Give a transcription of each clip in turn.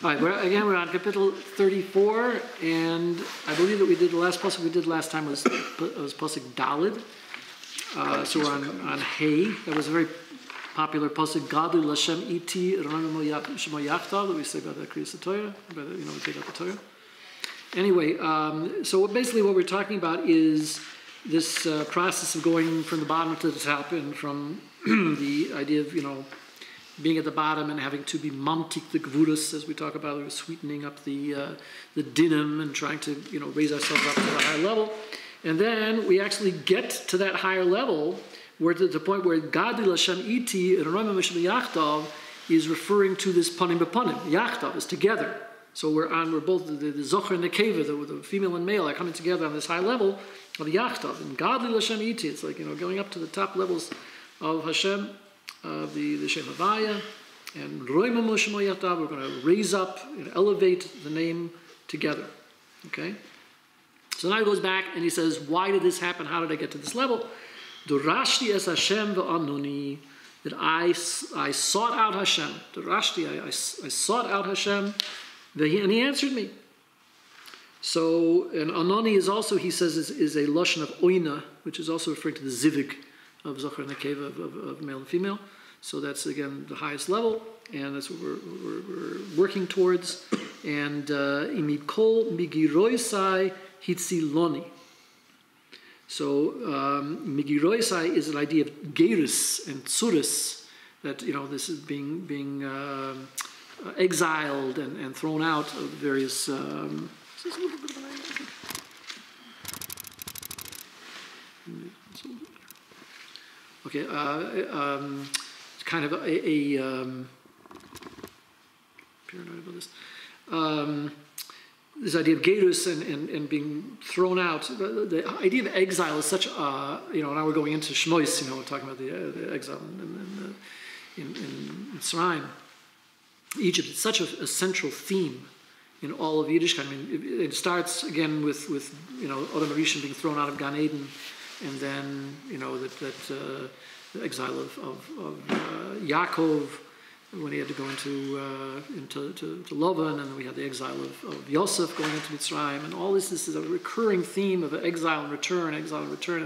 All right, we're on Kapitel 34, and I believe that we did the last pasuk we did last time was pasuk Dalid. So we're on Hay. That was a very popular pasuk. Gadol Hashem iti Ramim Shemo Yachtav that we say about the Kriyas Torah. We take out the Torah. Anyway, so basically what we're talking about is this process of going from the bottom to the top, and from the idea of being at the bottom and having to be mamtik the gvurus, as we talk about, we're sweetening up the dinim and trying to raise ourselves up to a higher level, and then we actually get to that higher level, where to the point where Gadol Hashem iti and Ramim Shemo Yachtav is referring to this panim b'panim. Yachtav is together. So we're both the zocher and the keva, the female and male, are coming together on this high level of Yachtav. And Gadol Hashem iti, it's like going up to the top levels of Hashem, of the Shem Havaya, and Roimim Shemo Yachtav. We're going to raise up and elevate the name together. Okay. So now he goes back and he says, why did this happen? How did I get to this level? Dorashti es Hashem ve'anuni, that I sought out Hashem. Dorashti, I sought out Hashem, and he answered me. So, and anoni is also, he says, is a lashon of oina, which is also referring to the zivig of Zohar and Nekeva, of male and female. So that's, again, the highest level, and that's what we're working towards. And imikol migiroisai hitziloni. So migiroisai is an idea of gerus and tsuris, that this is being exiled and thrown out of various. Okay, it's kind of a paranoid about this. This idea of gerus and being thrown out. The idea of exile is such now we're going into Shmois, we're talking about the exile in Mitzrayim, Egypt. It's such a central theme in all of Yiddishkeit. I mean, it starts again with Adam Rishon being thrown out of Gan Eden, and then the exile of Yaakov, when he had to go into Lavan, and then we had the exile of Yosef going into Mitzrayim, and all this is a recurring theme of exile and return, and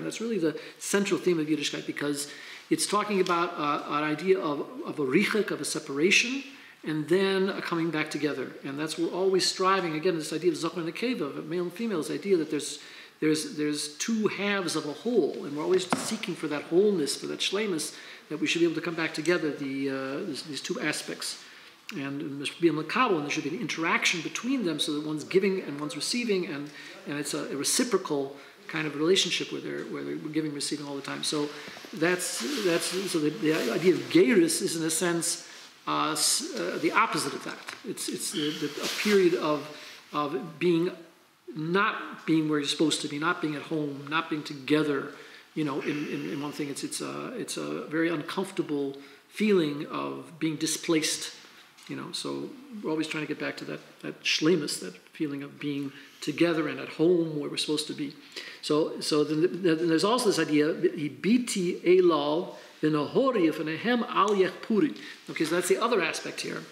that's really the central theme of Yiddishkeit, because it's talking about an idea of a richik, of a separation, and then a coming back together. And that's what we're always striving, again, this idea of Zohar and Nekeva, of male and female, this idea that there's two halves of a whole, and we're always seeking for that wholeness, for that shleimus, that we should be able to come back together, these two aspects. And there should be a makabel, and there should be an interaction between them, so that one's giving and one's receiving, and it's a reciprocal kind of relationship where they're giving and receiving all the time. So that's so the idea of gerus is, in a sense, the opposite of that. It's a period of not being where you're supposed to be, not being at home, not being together. In one thing, it's a very uncomfortable feeling of being displaced. So we're always trying to get back to that shleimus, that feeling of being together and at home where we're supposed to be. So then there's also this idea, biti elal v'nahori v'nehem al yechpuri. Okay, so that's the other aspect here.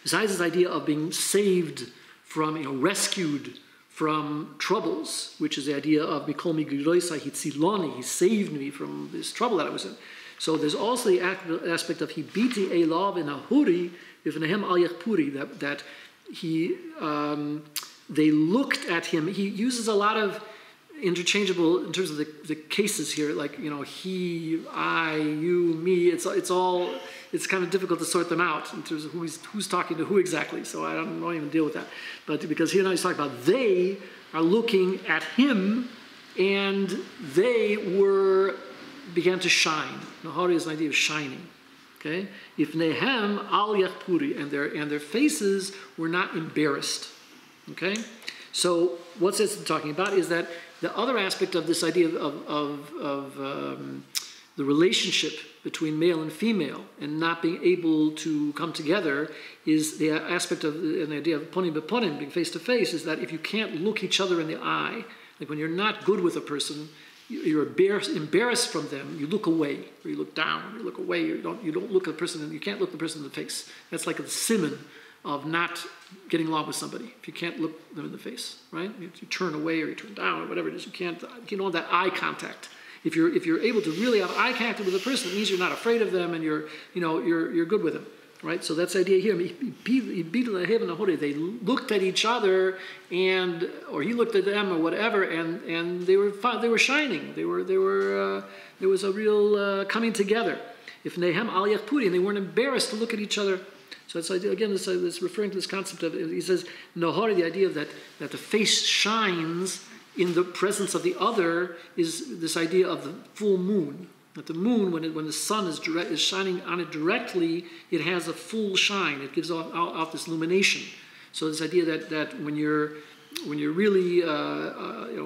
Besides this idea of being saved from, rescued from troubles, which is the idea of mikol migiroisai hitziloni, he saved me from this trouble that I was in. So there's also the aspect of hibiti elav in ahuri v'nehem al yechpuri, that he they looked at him. He uses a lot of interchangeable in terms of the cases here, like he, I, you, me. It's kind of difficult to sort them out in terms of who's talking to who exactly. So I don't even deal with that. But because here now he's talking about they are looking at him, and they began to shine. Nahari is an idea of shining. Okay, if nehem al yachpuri, and their faces were not embarrassed. Okay, so what's this talking about is that the other aspect of this idea of the relationship between male and female and not being able to come together is the aspect of an idea of ponim b'ponim, being face to face, is that if you can't look each other in the eye, like when you're not good with a person, you're embarrassed from them, you look away, or you look down, you look away, you don't look at the person, and you can't look the person in the face. That's like a simon of not getting along with somebody. If you can't look them in the face, right? You turn away or you turn down or whatever it is. You don't have that eye contact. If you're able to really have eye contact with a person, it means you're not afraid of them and you're good with them, right? So that's the idea here. They looked at each other, or he looked at them, or whatever, and they were shining. There was a real coming together. If nehem al yachpuri, and they weren't embarrassed to look at each other. So it's again this referring to this concept of, he says nahari, the idea of that the face shines in the presence of the other, is this idea of the full moon. That the moon, when the sun is shining on it directly, it has a full shine. It gives off this illumination. So this idea that when you're really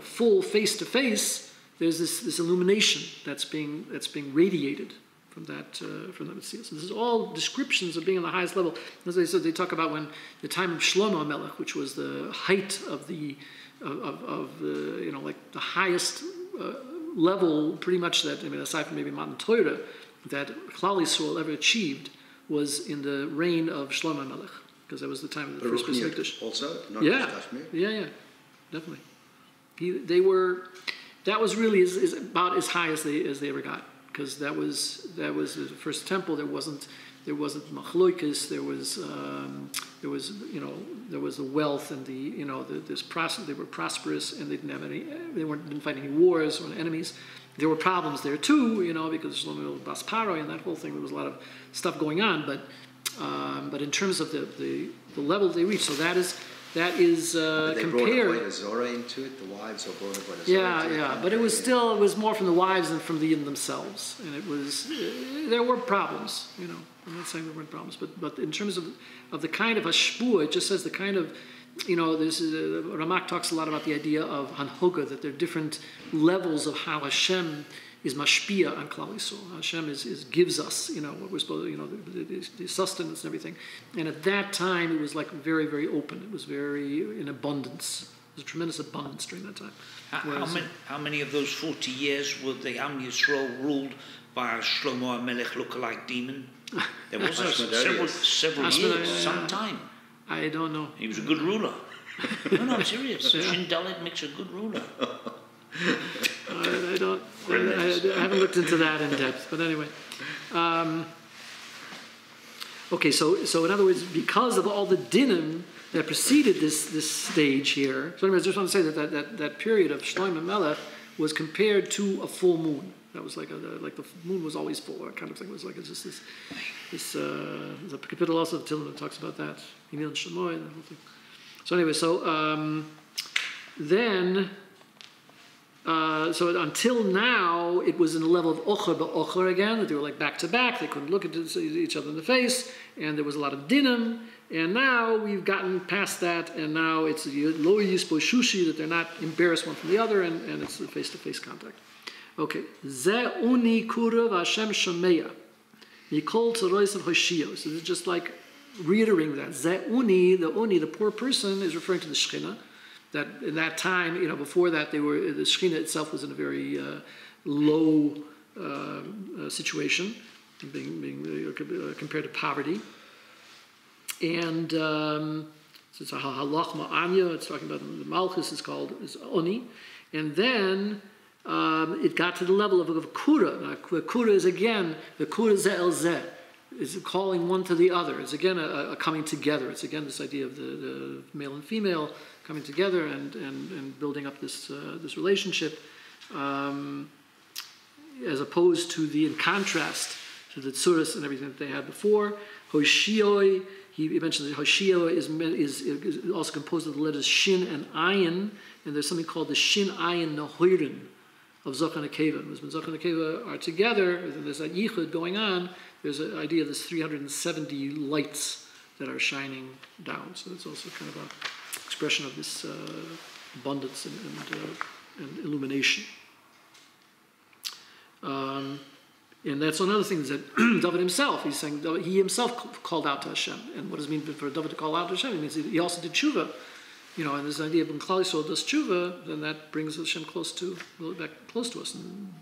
full face to face, there's this illumination that's being radiated from that Mitzvah. So this is all descriptions of being on the highest level. As I said, they talk about when the time of Shlomo Melech, which was the height of the like the highest level, pretty much that, aside from maybe Matan Torah, that Klal Yisrael ever achieved was in the reign of Shlomo Melech, because that was the time of the first Beis Mikdash. Also, not yeah, definitely. That was really is about as high as they ever got, because that was the first temple. There wasn't machloikis. There was the wealth and they were prosperous, and they didn't fight any wars or enemies. There were problems there too, because Shlomo Bas Paroi and that whole thing, there was a lot of stuff going on. But in terms of the level they reached, so that is they compared. Brought a Zora into it. The wives are brought a Zora into it. But it was more from the wives than from the Yidden themselves, and it was there were problems. I'm not saying there weren't problems, but in terms of the kind of hashpua, it just says the kind of, Ramak talks a lot about the idea of hanhoga, that there are different levels of how Hashem is mashpia on Klal Yisrael. Hashem gives us, what we're supposed to, the sustenance and everything. And at that time, it was like very, very open. It was very in abundance. There was a tremendous abundance during that time. How many of those 40 years were the Am Yisrael ruled by a Shlomo HaMelech lookalike demon? There was several years, some time. I don't know. He was a good ruler. No, I'm serious. Shin Dalet makes a good ruler. I haven't looked into that in depth, but anyway. So in other words, because of all the dinim that preceded this stage here, so anyway, I just want to say that period of Shlomo Melech was compared to a full moon. That was like the moon was always full, that kind of thing. It was like just this there's a kapitel also of Tehillim that talks about that. Emil and Shemoy and the whole thing. So anyway, so until now, it was in the level of ocher ba'ocher again, that they were like back to back. They couldn't look at each other in the face, and there was a lot of dinim. And now we've gotten past that, and now it's lo yispo shushi, that they're not embarrassed one from the other, and it's face-to-face contact. Okay, ze uni kurav Hashem shameya mikol tzerois of Hoshio. So this is just like reiterating that. Ze uni, the poor person, is referring to the Shekhinah. That in that time, before that, the Shekhinah itself was in a very low situation, being compared to poverty. And so it's a halach ma'anya. It's talking about the Malchus is Oni, and then it got to the level of kura. Now, kura is again the kura ze el ze, is calling one to the other. It's again a coming together. It's again this idea of the male and female coming together and building up this relationship, as opposed to in contrast to the tzuras and everything that they had before. Hoshioi, he mentions that Hoshio is also composed of the letters Shin and Ayin, and there's something called the Shin Ayin Nahoirin of Zoch and Akeva. When Zoch and Akeva are together, and there's that yichud going on, there's an idea of this 370 lights that are shining down. So it's also kind of an expression of this abundance and illumination. And that's another thing that David himself, he's saying he himself called out to Hashem. And what does it mean for David to call out to Hashem? It means he also did tshuva. And this idea of when Klal Yisrael does tshuva, then that brings Hashem back close to us. And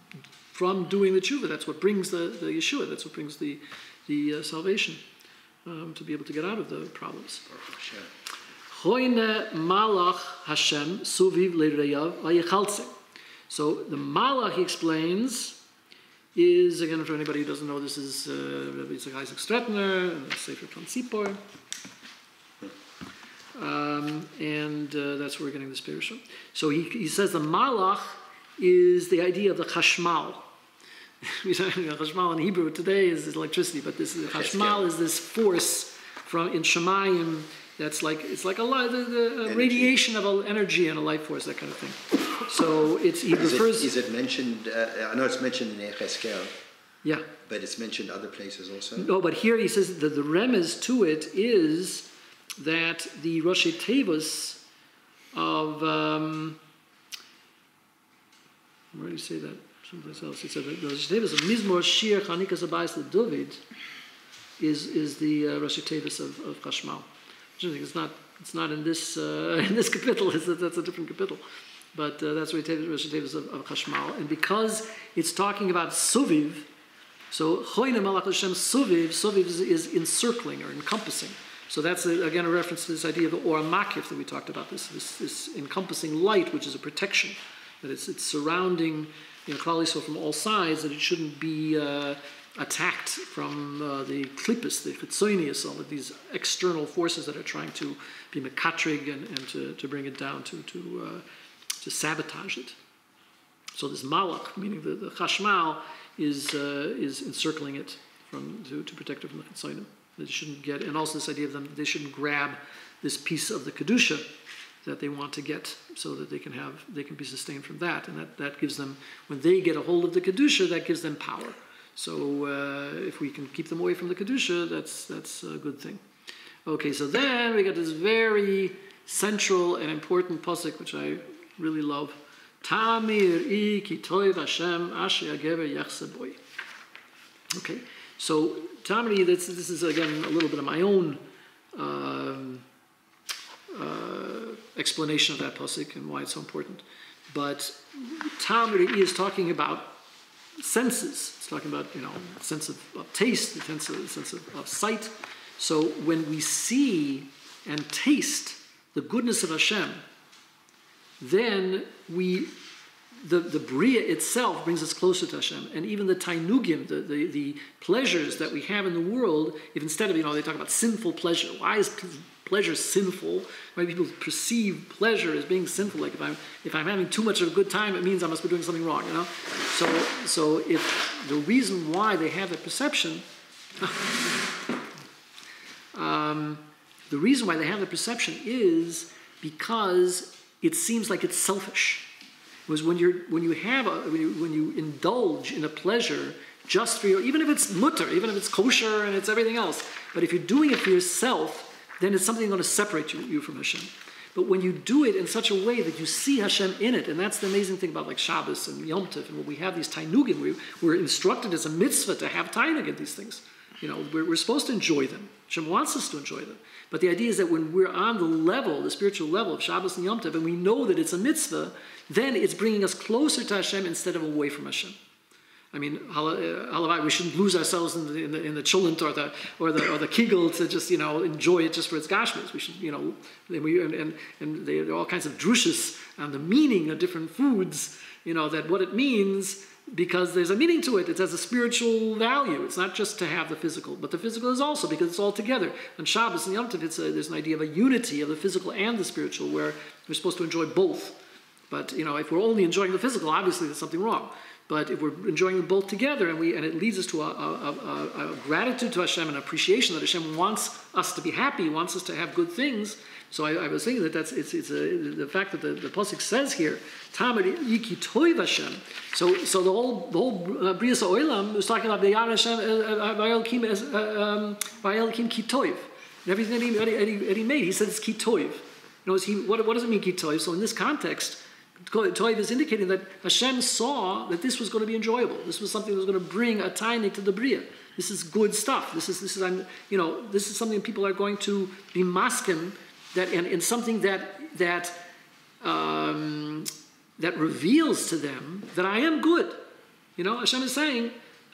from doing the tshuva, that's what brings the Yeshua, that's what brings the salvation. to be able to get out of the problems. Sure. So the malach, he explains, is, again, for anybody who doesn't know, this is Reb Isaac Stratner, Sefer Kan Tzippor. And that's where we're getting this parish from. So he says the malach is the idea of the chashmal. Chashmal in Hebrew today is electricity, but this chashmal is this force from in Shemayim that's like, it's like the radiation of an energy and a life force, that kind of thing. So he refers. Is it mentioned? I know it's mentioned in Echeskel. Yeah. But it's mentioned other places also. No, but here he says that the remez to it is that the Roshei Tevos of where do you say that? Someplace else. He said that the Roshei Tevos of Mizmor Shir Chanikas Abayis LeDavid is the Roshei Tevos of Chashmal. It's not in this kapitel. That's a different kapitel. But that's Roshei Tevos of Chashmal. And because it's talking about Suviv, so Choyne Malach Hashem Suviv is encircling or encompassing. So that's, again, a reference to this idea of the Or Makif that we talked about, this encompassing light, which is a protection, that it's surrounding Klal Yisrael from all sides, that it shouldn't be attacked from the klippus, the chitzonius, all of these external forces that are trying to be mekatrig and to bring it down, to sabotage it. So this malach, meaning the chashmal, is encircling it to protect it from the chitzonim. They shouldn't get, and also this idea of them, they shouldn't grab this piece of the kedusha that they want to get, so that they can be sustained from that, and that gives them, when they get a hold of the kedusha, that gives them power. So if we can keep them away from the kedusha, that's a good thing. Okay, so then we got this very central and important pasuk, which I really love. Tamir I ki toiv Hashem asher yagever yachse boy. Okay, so Tamir, this is again a little bit of my own explanation of that pasuk and why it's so important. But Tamir is talking about senses. It's talking about sense of taste, the sense of sight. So when we see and taste the goodness of Hashem, then the Bria itself brings us closer to Hashem. And even the Tainugim, the pleasures that we have in the world, if instead of, they talk about sinful pleasure. Why is pleasure sinful? Why do people perceive pleasure as being sinful? Like if I'm having too much of a good time, it means I must be doing something wrong, So if the reason why they have that perception, is because it seems like it's selfish. Because when you indulge in a pleasure just for even if it's mutter, even if it's kosher and it's everything else, but if you're doing it for yourself, then it's something going to separate you from Hashem. But when you do it in such a way that you see Hashem in it, and that's the amazing thing about like Shabbos and Yom Tov, and when we have these tainugim, we're instructed as a mitzvah to have tainug in these things. We're supposed to enjoy them. Hashem wants us to enjoy them. But the idea is that when we're on the spiritual level of Shabbos and Yom Tov, and we know that it's a mitzvah, then it's bringing us closer to Hashem instead of away from Hashem. I mean, halavai, we shouldn't lose ourselves in the chulent or the kigel to just enjoy it just for its gashmis. We should and there are all kinds of drushas on the meaning of different foods. That what it means, because there's a meaning to it. It has a spiritual value. It's not just to have the physical, but the physical is also, because it's all together. On Shabbos and Yom Tov, there's an idea of a unity of the physical and the spiritual, where we're supposed to enjoy both. But if we're only enjoying the physical, obviously there's something wrong. But if we're enjoying them both together, and it leads us to a gratitude to Hashem, an appreciation that Hashem wants us to be happy, wants us to have good things. So I was thinking that the fact that the pasuk says here, Tamar Iki Toiv Hashem. So the whole Brias Olam was talking about the Yad Hashem Vayelkim Ki Toiv, and everything that he made. He said it's Ki Toiv. What does it mean Ki Toiv? So in this context, Toiv is indicating that Hashem saw that this was going to be enjoyable. This was something that was going to bring a tainik to the Bria. This is good stuff. This is something people are going to be maskim, that and something that reveals to them that I am good. Hashem is saying,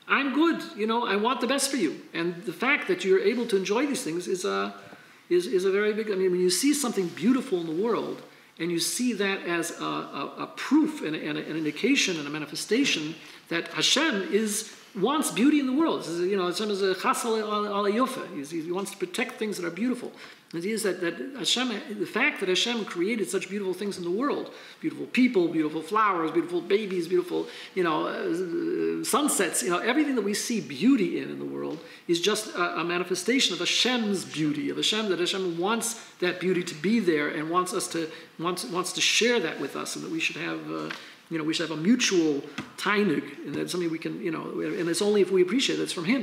I'm good. I want the best for you. And the fact that you're able to enjoy these things is a very big. When you see something beautiful in the world, and you see that as a proof and an indication and a manifestation that Hashem wants beauty in the world. Hashem is a chasal al yofa. He wants to protect things that are beautiful. And it is that Hashem, the fact that Hashem created such beautiful things in the world, beautiful people, beautiful flowers, beautiful babies, beautiful, sunsets, everything that we see beauty in the world is just a manifestation of Hashem's beauty, of Hashem, that Hashem wants that beauty to be there and wants to share that with us, and that we should have, we should have a mutual tainug, and that's something we can, and it's only if we appreciate it, it's from Him.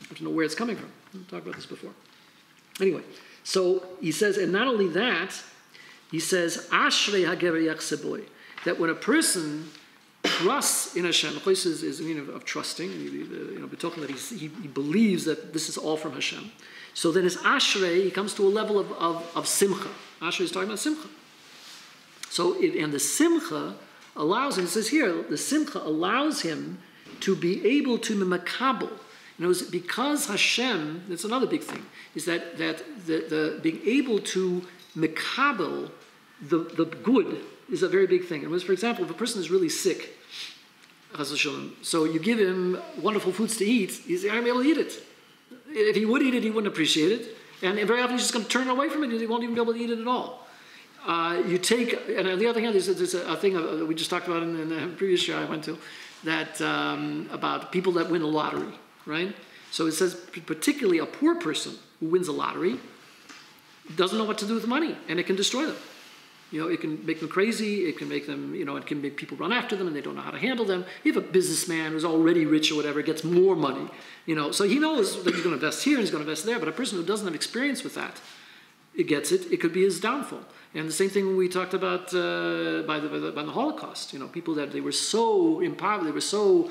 We have to know where it's coming from. We've talked about this before. Anyway. So he says, and not only that, he says, Ashrei hagever yachseboy, that when a person trusts in Hashem, the place is a meaning of trusting, we're talking that he believes that this is all from Hashem. So then his Ashrei, he comes to a level of simcha. Ashrei is talking about simcha. And the simcha allows him, it says here, the simcha allows him to be able to makabel. Because Hashem, that's another big thing, is that the being able to mekabel the good is a very big thing. And for example, if a person is really sick, so you give him wonderful foods to eat, he's not going to be able to eat it. If he would eat it, he wouldn't appreciate it. And very often he's just going to turn away from it, and he won't even be able to eat it at all. And on the other hand, there's a thing that we just talked about in the previous show I went to, that about people that win the lottery. Right? So it says particularly a poor person who wins a lottery doesn't know what to do with the money, and it can destroy them. It can make them crazy, it can make them, it can make people run after them and they don't know how to handle them. You have a businessman who's already rich or whatever, gets more money, so he knows that he's going to invest here and he's going to invest there, but a person who doesn't have experience with that, it could be his downfall. And the same thing when we talked about by the Holocaust, people that they were so impoverished, they were so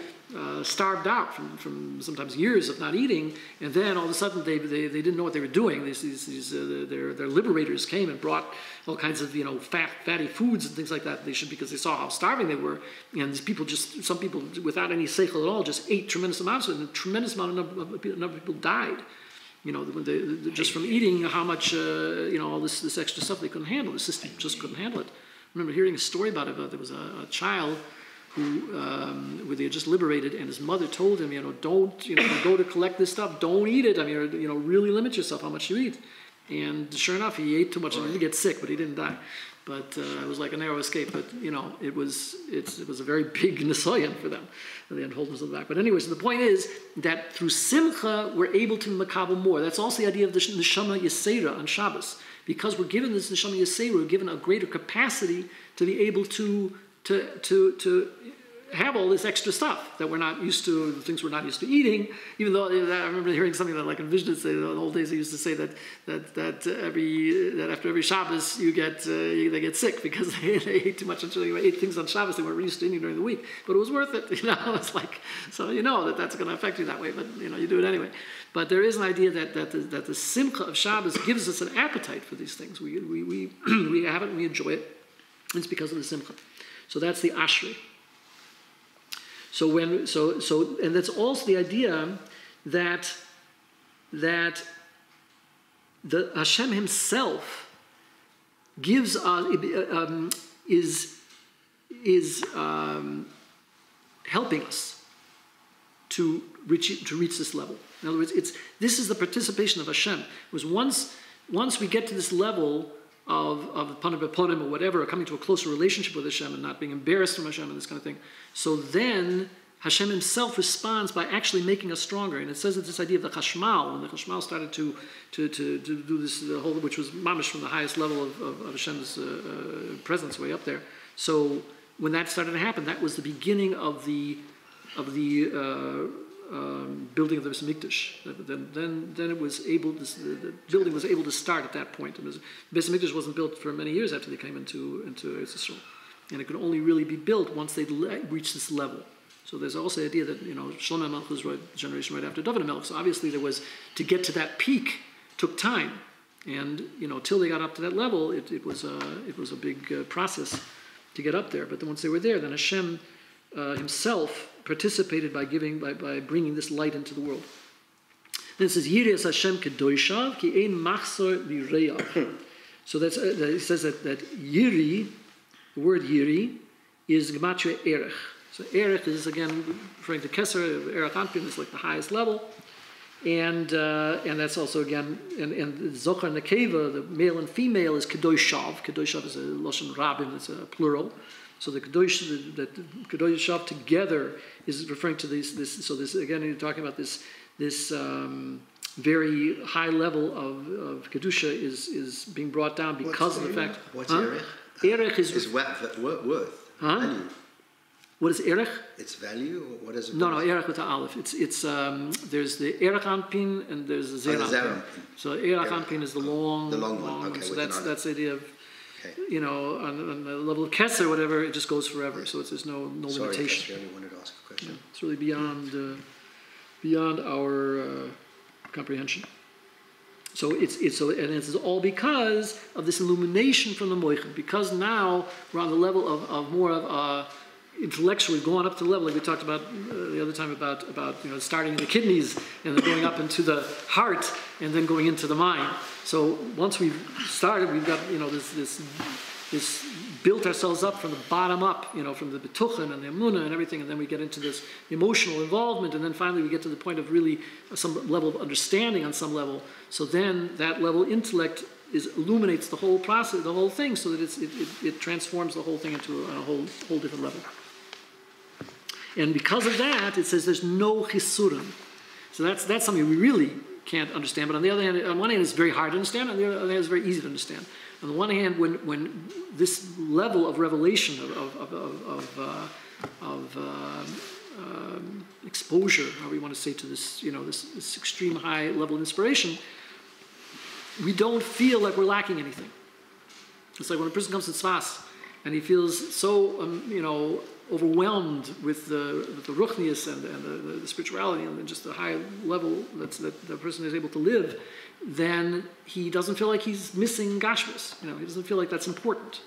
starved out from sometimes years of not eating, and then all of a sudden they didn't know what they were doing. Their liberators came and brought all kinds of fatty foods and things like that. Because they saw how starving they were, and these people some people without any seichel at all just ate tremendous amounts, and a tremendous amount of people died. Just from eating how much, all this extra stuff they couldn't handle. The system just couldn't handle it. I remember hearing a story about it. There was a child who they had just liberated, and his mother told him, don't, you go to collect this stuff, don't eat it. Really limit yourself how much you eat. And sure enough, he ate too much, and he did get sick, but he didn't die. But it was like a narrow escape. But it was a very big nisayon for them. They had to hold themselves back. But anyway, so the point is that through simcha we're able to makabel more. That's also the idea of the neshama yesera on Shabbos, because we're given this neshama yesera, we're given a greater capacity to be able to have all this extra stuff that we're not used to, the things we're not used to eating. Even though I remember hearing something that, like in Vishnu, say in the old days they used to say that after every Shabbos they get sick because they ate too much until they ate things on Shabbos they weren't used to eating during the week. But it was worth it, It's like, so that's going to affect you that way, but you do it anyway. But there is an idea that the simcha of Shabbos gives us an appetite for these things. We have it and we enjoy it. It's because of the simcha. So that's the ashrei. So and that's also the idea that the Hashem Himself gives is helping us to reach this level. In other words, this is the participation of Hashem. It was once we get to this level of panim or whatever, or coming to a closer relationship with Hashem and not being embarrassed from Hashem and this kind of thing. So then Hashem Himself responds by actually making us stronger. And it says that this idea of the chashmal, when the chashmal started to do this, the whole, which was mamish from the highest level of Hashem's presence way up there. So when that started to happen, that was the beginning of the building of the Beis Hamikdash. Then it was able. The building was able to start at that point. The Beis Hamikdash wasn't built for many years after they came into Eretz Yisrael, and it could only really be built once they reached this level. So there's also the idea that Shlomo Melech was the generation right after David Melech. So obviously there was, to get to that peak took time, and till they got up to that level, it was a big process to get up there. But then once they were there, then Hashem himself participated by bringing this light into the world. Then it says, Yiri Hashem kedoishav ki ein machzor lireyav. So that's he says that Yiri, the word Yiri, is gematria erech. So erech is again referring to Keser. Erech Anpin is like the highest level, and that's also again and Zochar and Nekeva, the male and female, is kedoishav. Kedoishav is a lashon rabim, it's a plural. So the kedoishav together is referring to this. So this again, you're talking about this very high level of kedusha is being brought down because of the fact. What's erech? Erech is worth. Value. What is erech? It's value, or what is it? No, erech with the aleph. It's there's the erech anpin and there's the zer anpin. So erech anpin is the long one. Okay, so that's the idea of, on the level of Keser, whatever, it just goes forever. So there's no limitation. Sorry, I wanted to ask a question. Yeah, it's really beyond our comprehension. So and it's all because of this illumination from the Moichin. Because now we're on the level of more of intellectually going up to the level like we talked about the other time about starting in the kidneys and then going up into the heart and then going into the mind. So once we've started, we've got this built ourselves up from the bottom up, from the betuchen and the emunah and everything, and then we get into this emotional involvement, and then finally we get to the point of really some level of understanding on some level. So then that level of intellect illuminates the whole process, the whole thing, so that it transforms the whole thing into a whole different level. And because of that, it says there's no chisurim. So that's something we really can't understand. But on the other hand, on one hand, it's very hard to understand. On the other hand, it's very easy to understand. On the one hand, when this level of revelation of exposure, however you want to say, to this, this extreme high level of inspiration, we don't feel like we're lacking anything. It's like when a person comes to Tzfat and he feels so, overwhelmed with the ruchnius and the spirituality and just the high level that the person is able to live, then he doesn't feel like he's missing gashmis. He doesn't feel like that's important,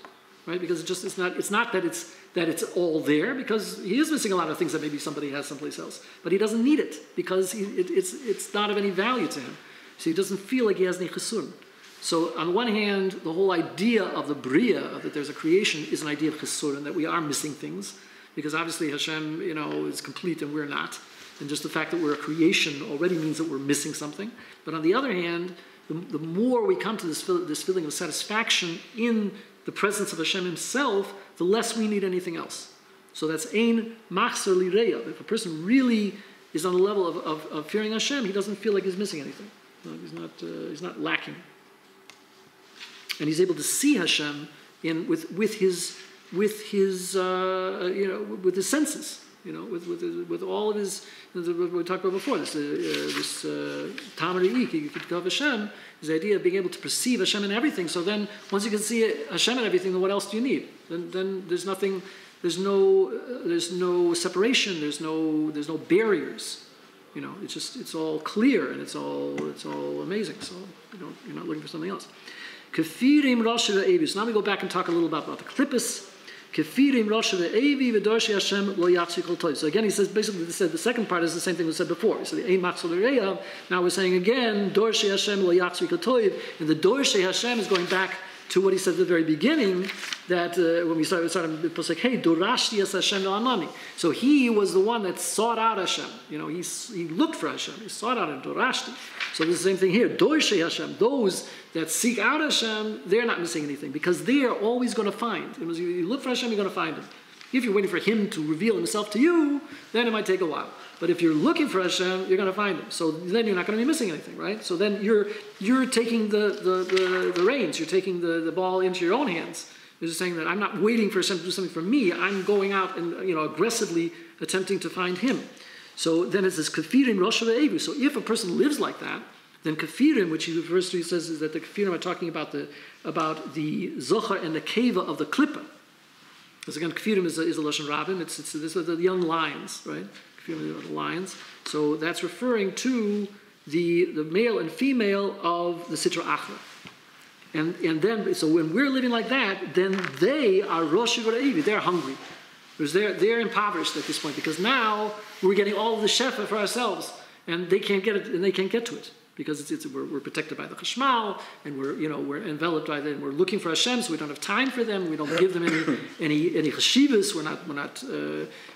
right? Because it's not that it's all there, because he is missing a lot of things that maybe somebody has someplace else, but he doesn't need it because it's not of any value to him. So he doesn't feel like he has any chesurim. So on one hand, the whole idea of the bria, that there's a creation, is an idea of chesurim, that we are missing things, because obviously Hashem, is complete and we're not. And just the fact that we're a creation already means that we're missing something. But on the other hand, the more we come to this feeling of satisfaction in the presence of Hashem himself, the less we need anything else. So that's ein machzor lireya. If a person really is on the level of fearing Hashem, he doesn't feel like he's missing anything. He's not lacking. And he's able to see Hashem with his senses, with all of his, what we talked about before, this Tamari you could go Hashem, is the idea of being able to perceive Hashem in everything. So then, once you can see Hashem in everything, then what else do you need? Then there's nothing, there's no separation, there's no barriers. It's all clear and it's all amazing. So you're not looking for something else. Kafirim Rosh Evi. So now we go back and talk a little about the Klippus. Kafirim Rosh Evi v'Dorshei Hashem lo yachzik kol toiv. So again, he says basically the second part is the same thing we said before. So the ein machzor lireya. Now we're saying again Dorshei Hashem lo yachzik kol toiv, and the Dorshei Hashem is going back to what he said at the very beginning, that when we started Pasuk, hey, Dorashti es Hashem Amami. So he was the one that sought out Hashem. He looked for Hashem. He sought out Him, Dorashti. So this is the same thing here. Dorshei Hashem, those that seek out Hashem, they're not missing anything, because they are always going to find. You look for Hashem, you're going to find Him. If you're waiting for Him to reveal Himself to you, then it might take a while. But if you're looking for Hashem, you're going to find Him. So then you're not going to be missing anything, right? So then you're taking the reins, you're taking the ball into your own hands. You're just saying that I'm not waiting for Hashem to do something for me. I'm going out and aggressively attempting to find Him. So then it's this kafirim rosh evu. So if a person lives like that, then kafirim, which he refers to, he says, is that the kafirim are talking about the zochar and the keva of the klippa. Because again, kafirim is a lashon rabim. This are the young lions, right? Kafirim are the lions. So that's referring to the male and female of the sitra achra. And then, so when we're living like that, then they are rosh evi. They're hungry. Because they're impoverished at this point, because now we're getting all of the shefa for ourselves, and they can't get it, and they can't get to it, because we're protected by the chashmal, and we're enveloped by them. We're looking for Hashem, so we don't have time for them. We don't give them any chashivas.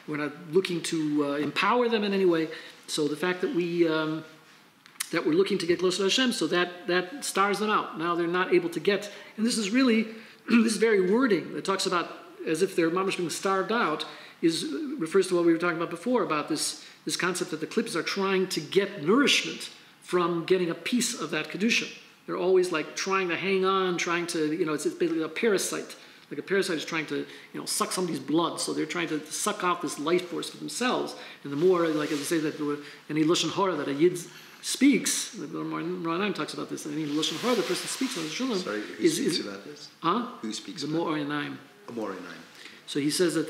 We're not looking to empower them in any way. So the fact that we're looking to get closer to Hashem, so that stars them out. Now they're not able to get, and this is really this very wording that talks about as if they're mamash being starved out refers to what we were talking about before, about this concept that the clippers are trying to get nourishment from getting a piece of that kedusha. They're always like trying to hang on, trying to, it's basically a parasite. Like a parasite is trying to, suck somebody's blood. So they're trying to suck out this life force for themselves. And the more, like as I say, that any lashon hara that a yid speaks, the Ranaim talks about this, any lashon hara the person speaks on the shulam. Sorry, who speaks about this? Huh? Who speaks the about it? The Morainaim. So he says that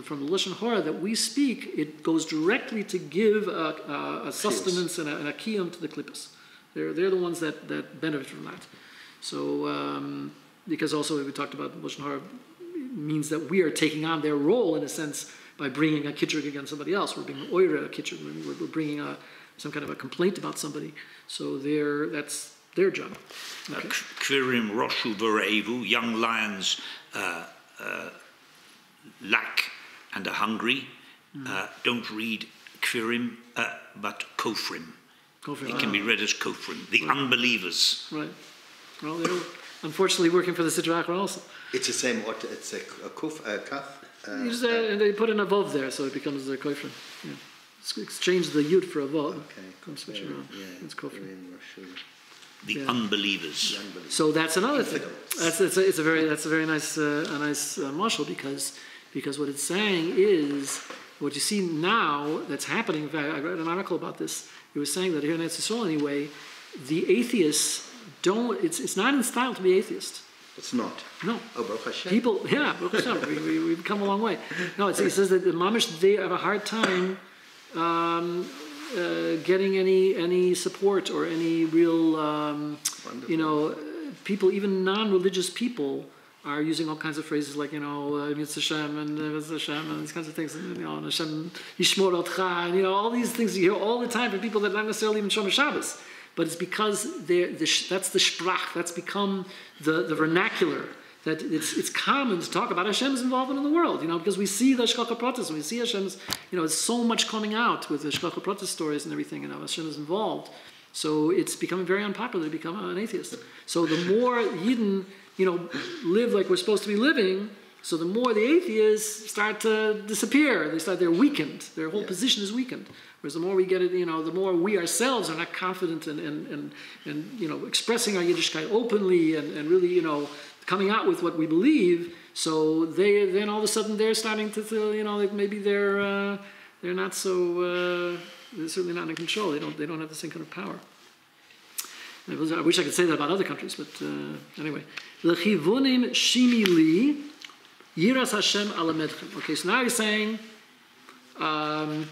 from the lashon hara that we speak, it goes directly to give a sustenance and a kiyum to the klippas. They're the ones that benefit from that. So because also we talked about lashon hara means that we are taking on their role in a sense by bringing a kitrug against somebody else. We're bringing oira a kitrug. We're bringing some kind of a complaint about somebody. So that's their job. Okay. Kvirim roshu v're'evu, young lions lack and are hungry. Don't read kvirim, but kofrim. It can be read as kofrim, the unbelievers. Right. Well, they're unfortunately working for the Sidra Achra also. It's the same. It's a kaf. And they put an avov there, so it becomes a kofrim. Yeah. Exchange the yud for avov. Okay. Come switch around. Yeah. It's kofrim. The unbelievers. So that's another thing. That's a very nice marshal because what it's saying is what you see now that's happening. In fact, I read an article about this. It was saying that here in Eretz Yisrael anyway, the atheists don't. It's not in style to be atheist. It's not. No. Oh, Baruch Hashem. People, Baruch Hashem. We've come a long way. No, it says that the mamish they have a hard time. Getting any support or any real, people, even non-religious people, are using all kinds of phrases like, Mitzvah Hashem and Mitzvah Hashem and these kinds of things, and Hashem Yishmor Otcha, and all these things you hear all the time from people that not necessarily even Shomer Shabbos, but it's because that's the sprach, that's become the vernacular. That it's common to talk about Hashem's involvement in the world, because we see the Shkacha Pratis, and we see Hashem's, there's so much coming out with the Shkacha Pratis stories and everything, Hashem is involved. So it's becoming very unpopular to become an atheist. So the more Yidden, live like we're supposed to be living, so the more the atheists start to disappear. They're weakened. Their whole position is weakened. Whereas the more we get it, the more we ourselves are not confident and expressing our Yiddishkeit openly and really, coming out with what we believe, so then all of a sudden they're starting to feel, like maybe they're not so, they're certainly not in control. They don't have the same kind of power. I wish I could say that about other countries, but anyway. L'chivunim shimi li yiras Hashem alamedchem. Okay, so now he's saying, I'm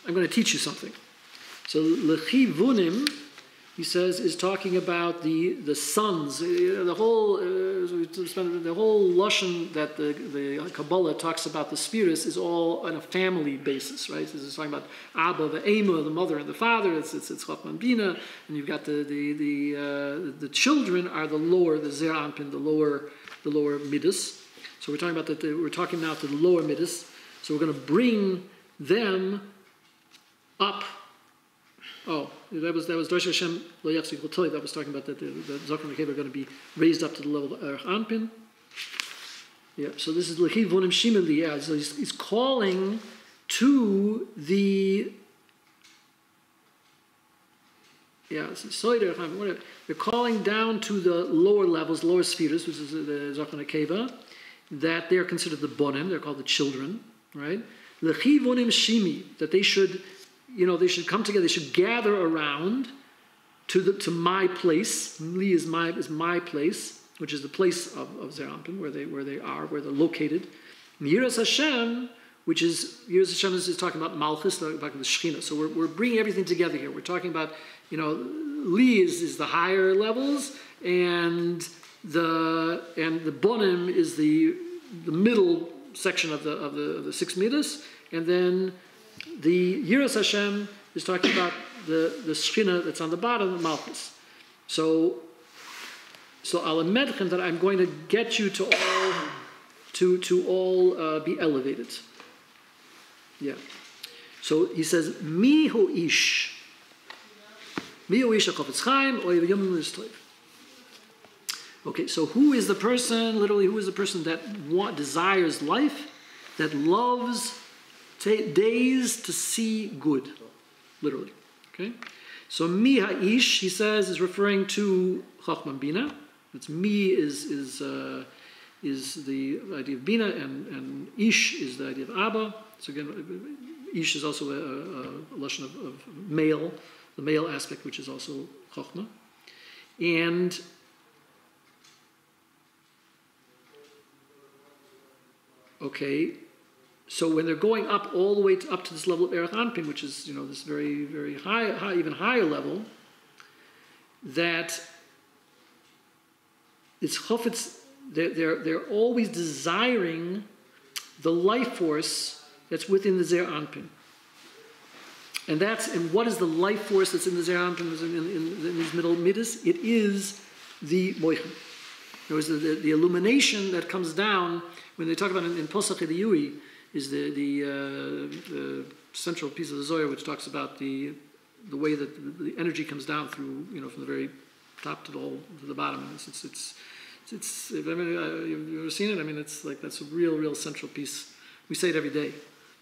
going to teach you something. So l'chivunim, he says, is talking about the sons, the whole lashon that the Kabbalah talks about the spirits is all on a family basis, right? So it's talking about Abba, the Ema, the mother and the father. It's Chachman Bina, and you've got the children are the lower, the Zer Anpin, the lower midas. So we're talking about we're talking now to the lower midas. So we're going to bring them up. Oh, that was Dosh Hashem Lo Yachzik L'Tili. That was talking about that the Zokar and Keva are going to be raised up to the level of Anpin. Yeah. So this is L'Chiv Vonim Shimeli. Yeah. So he's calling to the. Yeah. Whatever. They're calling down to the lower levels, lower spheres, which is the Zokar and Keva, that they are considered the bonim. They're called the children, right? L'Chiv Vonim Shimi, that they should. They should come together. They should gather around to my place. Li is my place, which is the place of Zer Anpin, where they're located. And Yiras Hashem, which is Yiras Hashem is talking about Malchus, talking about the Shechina. So we're bringing everything together here. We're talking about Li is the higher levels, and the Bonim is the middle section of the 6 midas, and then the Yiras Hashem is talking about the Shechina that's on the bottom of Malchus. So Alamedchen, that I'm going to get you to all be elevated. Yeah. So he says, Mi hu ish. Mi hu ish ha'chofetz chaim, oyev yomim l'stoiv. Okay, so who is the person, literally, who is the person that desires life, that loves days to see good, literally. Okay? So mi ha'ish, he says, is referring to Chachma Bina. It's mi is the idea of Bina, and ish is the idea of Abba. So again, ish is also a lashon of male, the male aspect, which is also Chachma. And okay, so when they're going up all the way up to this level of Erech Anpin, which is, this very, very high, even higher level, that it's chofetz, they're always desiring the life force that's within the Zer Anpin. And what is the life force that's in the Zer Anpin, in these middle midas? It is the moichin. There was the illumination that comes down when they talk about in Posach the Yui, is the central piece of the Zohar, which talks about the way that the energy comes down through, from the very top to the bottom. It's you've ever seen it? I mean, it's like, that's a real central piece. We say it every day,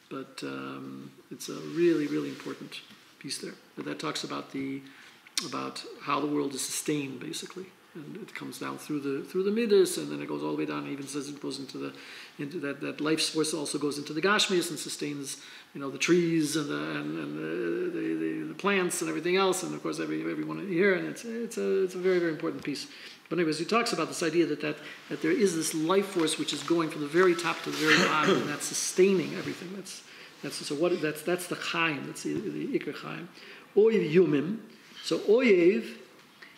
but it's a really, really important piece there. That talks about how the world is sustained, basically. And it comes down through the midas, and then it goes all the way down. It even says it goes into that life force also goes into the gashmias and sustains, the trees and the plants and everything else, and of course everyone here. And it's a very, very important piece. But anyways, he talks about this idea that there is this life force which is going from the very top to the very bottom, and that's sustaining everything. That's the chaim. That's the ikar chaim. Oyev yumim. So oyev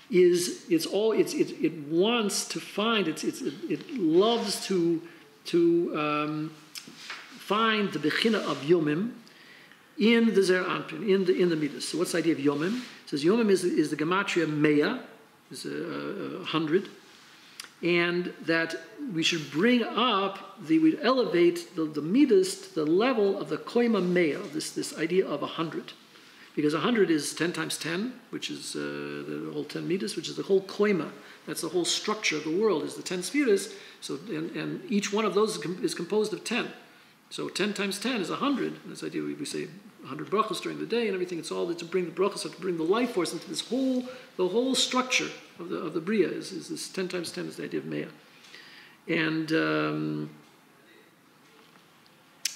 it wants to find, it loves to find the bechina of yomim in the Zer Anpin, in the midas. So what's the idea of yomim? It says yomim is the gematria mea, is 100, and that we should bring up, we'd elevate the midas to the level of the koima mea, this idea of 100. Because 100 is 10 times 10, which is the whole 10 midas, which is the whole koima. That's the whole structure of the world, is the 10 spheres. So, and each one of those is composed of 10. So 10 times 10 is 100. That's the idea. We say 100 brachos during the day and everything. It's all to bring the brachos, to bring the life force into the whole structure of the bria. Is this 10 times 10 is the idea of mea. And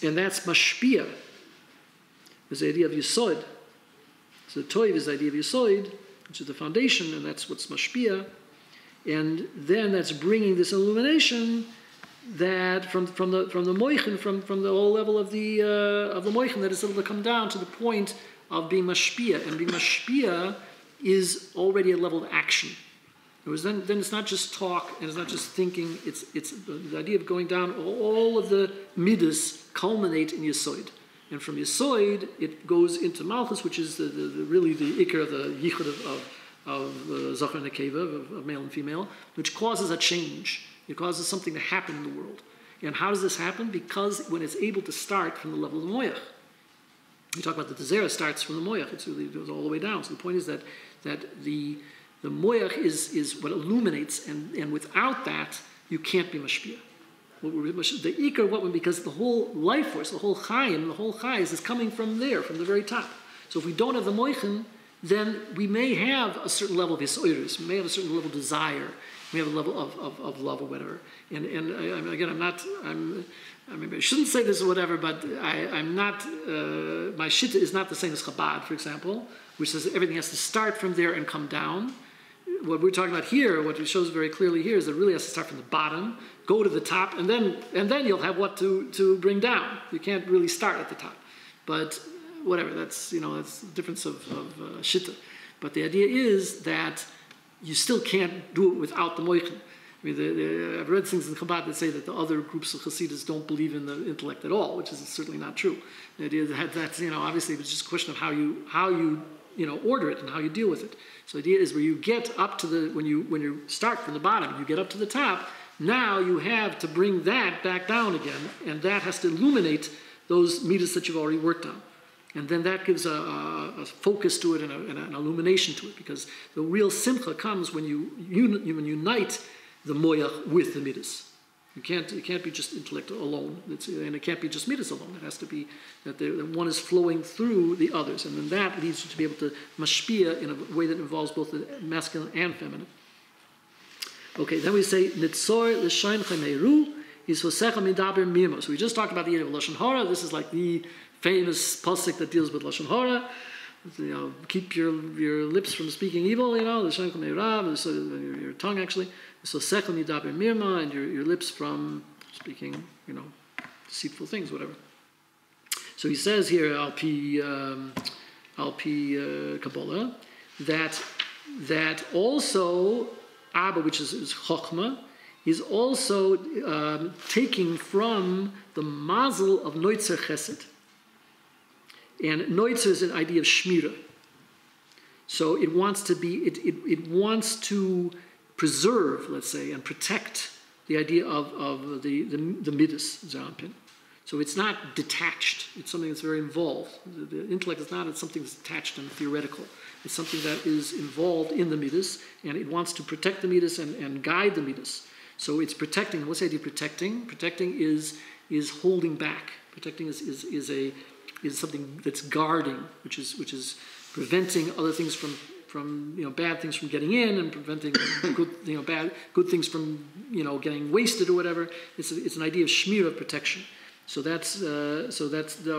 that's mashpia. Is the idea of yesod. So the toiv is the idea of Yisoid, which is the foundation, and that's what's mashpia. And then that's bringing this illumination that from the moichin, from the whole level of the moichin, that is able to come down to the point of being mashpia. And being mashpia is already a level of action. Then it's not just talk and it's not just thinking. It's the idea of going down. All of the midas culminate in Yisoid. And from Yisoid, it goes into Malchus, which is really the ikar of the yichud of Zachar and Nekeva, of male and female, which causes a change. It causes something to happen in the world. And how does this happen? Because when it's able to start from the level of the moyach. We talk about the Zera starts from the moyach. It goes all the way down. So the point is that the moyach is what illuminates, and without that, you can't be mashpia. The ikar, because the whole life force, the whole chayim, the whole chayis is coming from there, from the very top. So if we don't have the moichin, then we may have a certain level of yisoidus, we may have a certain level of desire, we have a level of love or whatever. And again, I shouldn't say this or whatever, but I'm not, my shitta is not the same as Chabad, for example, which says everything has to start from there and come down. What we're talking about here, what it shows very clearly here, is that it really has to start from the bottom, go to the top, and then you'll have what to bring down. You can't really start at the top. But whatever, that's the difference of shitta. But the idea is that you still can't do it without the moichin. I mean, I've read things in Chabad that say that the other groups of Hasidus don't believe in the intellect at all, which is certainly not true. The idea that that's, obviously it's just a question of how you order it and how you deal with it. So the idea is where you get up to when you start from the bottom, you get up to the top. Now you have to bring that back down again, and that has to illuminate those midas that you've already worked on. And then that gives a focus to it and an illumination to it, because the real simcha comes when you unite the moyach with the midas. It can't be just intellect alone, and it can't be just midas alone. It has to be that one is flowing through the others, and then that leads you to be able to mashpia in a way that involves both the masculine and feminine. Okay, then we say nitzor l'shayin chameru is hosecha midaber mirmo. So we just talked about the idea of lashon hara. This is like the famous pasuk that deals with lashon hara. Keep your lips from speaking evil. L'shayin chameru, your tongue actually. So second midaber mirma, and your lips from speaking, deceitful things, whatever. So he says here, al pi Kabbalah, that also Abba, which is Chochmah, is also taking from the mazel of Noitzer Chesed. And Noitzer is an idea of Shmira. So it wants to preserve, let's say, and protect the idea of the midas, Zampin. So it's not detached. It's something that's very involved. The intellect is not something that's attached and theoretical. It's something that is involved in the midas, and it wants to protect the midas and guide the midas. So it's protecting. What's the idea of protecting? Protecting is holding back. Protecting is something that's guarding, which is preventing other things from bad things from getting in, and preventing good things from getting wasted or whatever. It's an idea of shmir, of protection. So that's the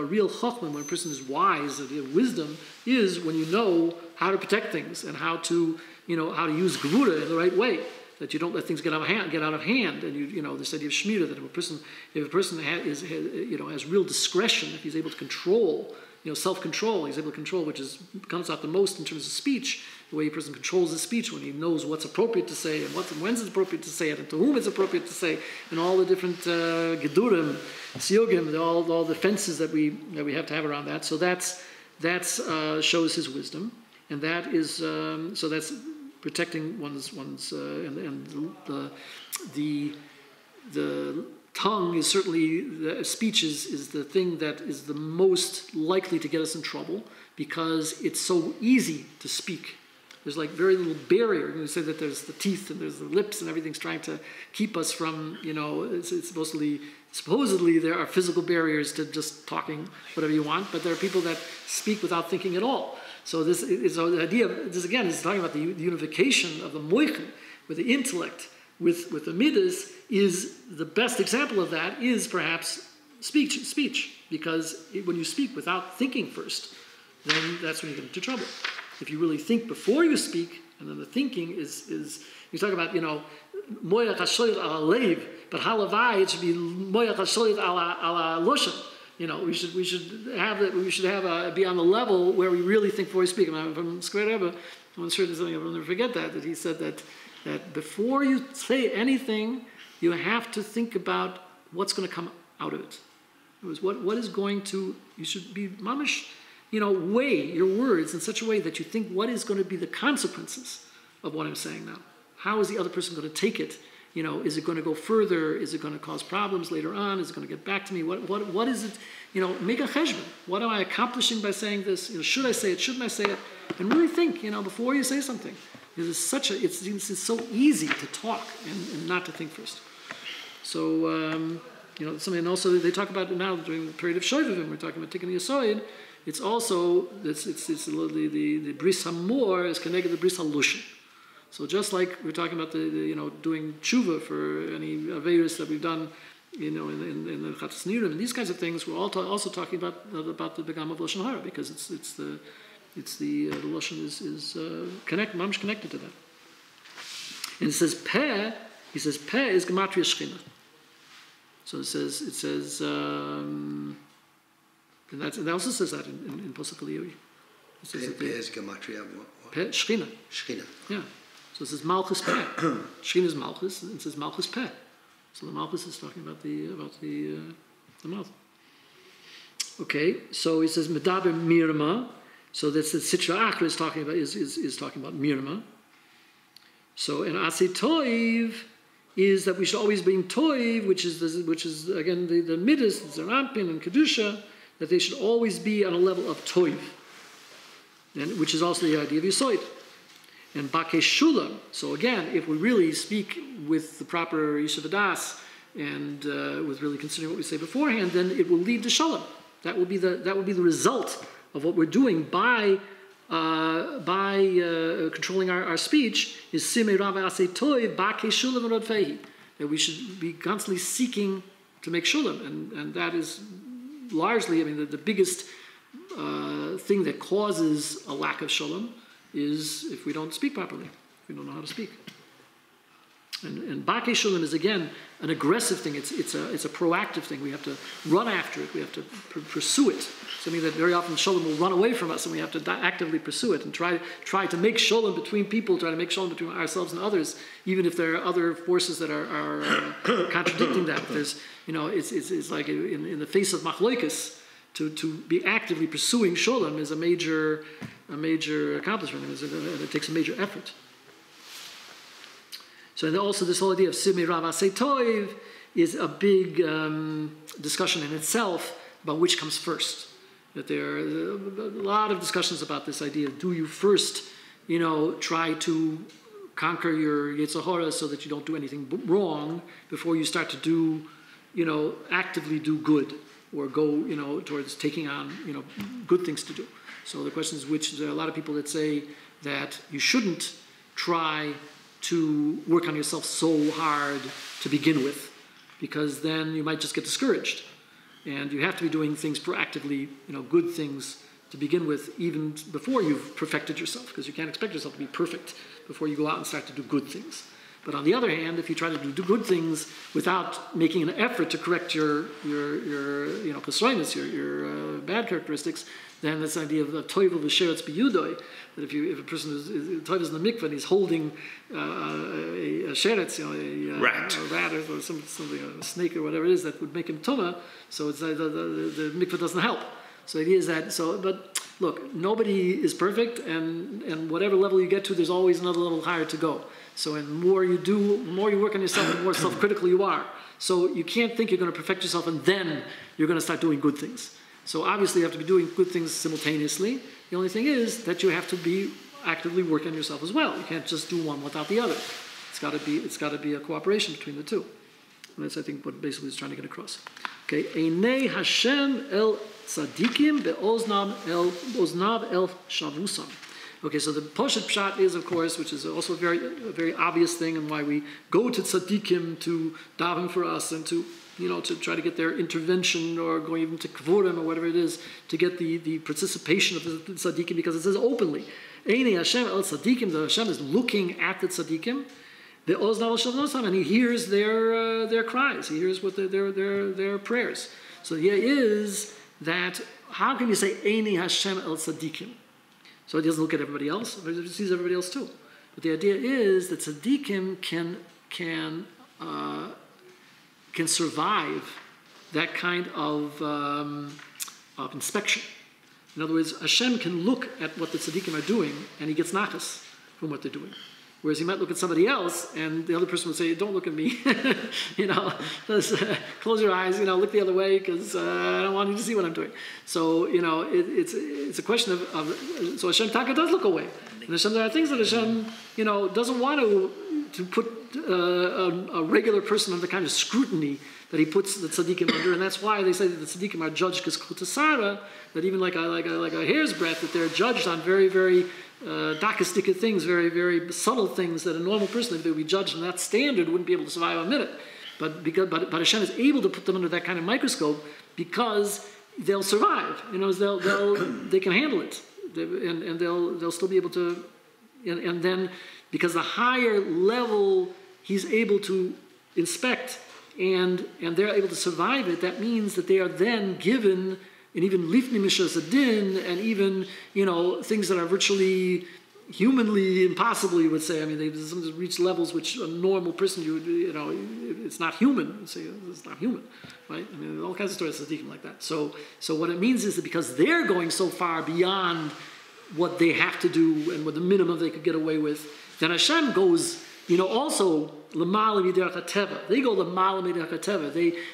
real chokhmah. When a person is wise, the idea of wisdom is when you know how to protect things and how to use gevura in the right way, that you don't let things get out of hand, and this idea of shmira, that if a person has real discretion, if he's able to control, self-control, he's able to control, which comes out the most in terms of speech, the way a person controls his speech, when he knows what's appropriate to say and when's it's appropriate to say it and to whom it's appropriate to say, and all the different gedurim, siyogim, all the fences that we have to have around that. So that's shows his wisdom, and that is so that's protecting one's and the tongue is certainly, the speech is the thing that is the most likely to get us in trouble, because it's so easy to speak. There's like very little barrier. You say that there's the teeth and there's the lips and everything's trying to keep us from, it's supposedly there are physical barriers to just talking whatever you want, but there are people that speak without thinking at all. So this is the idea of, this again is talking about the unification of the moichin with the intellect, with the midas. Is the best example of that is perhaps speech, because when you speak without thinking first, then that's when you get into trouble. If you really think before you speak, and then the thinking is you talk about moyach hasholit ala leiv, but halavai it should be moyach hasholit ala loshen. We should have be on the level where we really think before we speak. From Square Rebbe, I'm sure there's something I'll never forget that he said that before you say anything, you have to think about what's going to come out of it. It was what is going to, you should be mamish, weigh your words in such a way that you think what is going to be the consequences of what I'm saying now. How is the other person going to take it? Is it going to go further? Is it going to cause problems later on? Is it going to get back to me? What is it? Make a cheshbon. What am I accomplishing by saying this? Should I say it? Shouldn't I say it? And really think, before you say something. Because it's so easy to talk and not to think first. So, something, and also they talk about it now during the period of Shovavim, we're talking about taking the Yisoid. It's also, the Bris HaMor is connected to the Bris HaLushin. So just like we're talking about the doing tshuva for any aveirus that we've done, in the Chatzos Nirim and these kinds of things, we're also talking about the begam of Lashon Hara, because the Lashon is mamish connected to that. And it says Peh. He says Peh is gematria Shechina. So it says, and it also says that in Pasuk Eliyahu. It says Peh is gematria what? Peh Shechina. Shechina. Yeah. So it says Malchus Peh. Shekhinah is Malchus, and it says Malchus Peh. So the Malchus is talking about the mouth. Okay, so he says Medaber Mirma. So that's the Sitra Achra is talking about Mirma. So and Aseh Toiv is that we should always bring Toiv, which is again the Midas, Zerampin, and Kedusha, that they should always be on a level of Toiv, and which is also the idea of Yisoid. And Bakei Shulam. So again, if we really speak with the proper Yishuv Das and with really considering what we say beforehand, then it will lead to Shalom. That will be the result of what we're doing by controlling our speech is Simei Rava Aseh Toiv Bakei Shulam and Rodfehi. That we should be constantly seeking to make Shulam, and that is largely, the biggest thing that causes a lack of Shalom is if we don't speak properly, if we don't know how to speak. And Bakei Shulam is again an aggressive thing. It's a proactive thing. We have to run after it. We have to pursue it. Something that very often Shalom will run away from us, and we have to actively pursue it and try to make Shalom between people, try to make Shalom between ourselves and others, even if there are other forces that are contradicting that. There's it's like in the face of Machloikus, to be actively pursuing Shalom is a major accomplishment. It takes a major effort. So and also this whole idea of Simei Rav Aseh Toiv is a big discussion in itself about which comes first. That there are a lot of discussions about this idea of do you first, try to conquer your Yetzer Hara so that you don't do anything wrong before you start to do, actively do good or go, towards taking on, good things to do. So the question is which. There are a lot of people that say that you shouldn't try to work on yourself so hard to begin with, because then you might just get discouraged. And you have to be doing things proactively, good things to begin with, even before you've perfected yourself, because you can't expect yourself to be perfect before you go out and start to do good things. But on the other hand, if you try to do good things without making an effort to correct your kasroinus, your bad characteristics, then this idea of toivel v'sheretz b'yudoi, that if a person is toivel in the mikveh and he's holding a sheretz, a rat or something, a snake or whatever it is that would make him tuma, so it's the mikveh doesn't help. So the idea is that. But look, nobody is perfect, and whatever level you get to, there's always another level higher to go. So the more you do, the more you work on yourself, the more self-critical you are. So you can't think you're going to perfect yourself and then you're going to start doing good things. So obviously you have to be doing good things simultaneously. The only thing is that you have to be actively working on yourself as well. You can't just do one without the other. It's got to be a cooperation between the two. And that's, I think, what basically is trying to get across. Okay, Einei Hashem el tzadikim be'oznav el shavusam. Okay, so the Poshet Pshat is, of course, which is also a very obvious thing, and why we go to tzaddikim to daven for us and to try to get their intervention, or going even to kvorim or whatever it is, to get the participation of the tzaddikim, because it says openly, Einei Hashem el tzaddikim, that Hashem is looking at the tzaddikim, the oznav el shavusam, and he hears their cries, he hears what their prayers. So the idea is that how can you say Einei Hashem el tzaddikim? So he doesn't look at everybody else; he sees everybody else too. But the idea is that tzaddikim can survive that kind of inspection. In other words, Hashem can look at what the tzaddikim are doing, and he gets nachas from what they're doing. Whereas he might look at somebody else, and the other person would say, "Don't look at me, close your eyes, look the other way, because I don't want you to see what I'm doing." So it's a question of so Hashem Taka does look away, and Hashem, there are things that Hashem doesn't want to put a regular person under the kind of scrutiny that he puts the tzaddikim under, and that's why they say that the tzaddikim are judged because kutasara, that even like a hair's breadth, that they're judged on very, very dakistika things, very, very subtle things that a normal person, if they would be judged on that standard, wouldn't be able to survive a minute. But Hashem is able to put them under that kind of microscope because they'll survive. They can handle it, and they'll still be able to. And then because the higher level he's able to inspect and they're able to survive it, that means that they are then given. And even lifnei mishas adin, and even things that are virtually humanly impossible, you would say. I mean, they sometimes reach levels which a normal person, it's not human. You'd say, it's not human, right? I mean, all kinds of stories of tzaddikim like that. So what it means is that because they're going so far beyond what they have to do and what the minimum they could get away with, then Hashem goes, also l'mala miderech hateva. They go l'mala miderech hateva.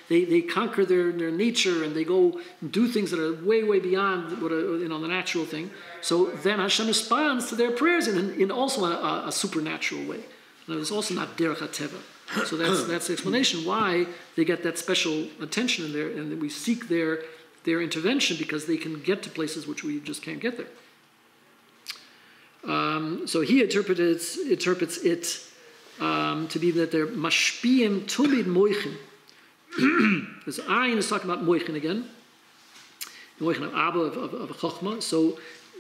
They conquer their nature and they go do things that are way, way beyond what the natural thing. So then Hashem responds to their prayers in also a supernatural way. And it's also not derech hateva. So that's the explanation why they get that special attention in there, and that we seek their intervention because they can get to places which we just can't get there. So he interprets it to be that they're mashpiyim tumid moichin. This ayin is talking about moichin again. Moichin of Abba, of Chochmah. So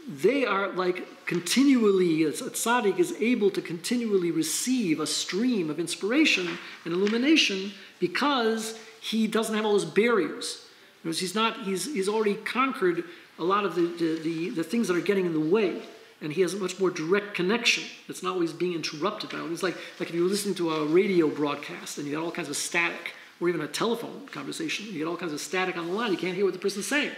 they are like continually, a tzaddik is able to continually receive a stream of inspiration and illumination because he doesn't have all those barriers. Because he's already conquered a lot of the things that are getting in the way. And he has a much more direct connection. It's not always being interrupted by it. It's like if you were listening to a radio broadcast and you got all kinds of static, or even a telephone conversation, you get all kinds of static on the line, you can't hear what the person's saying.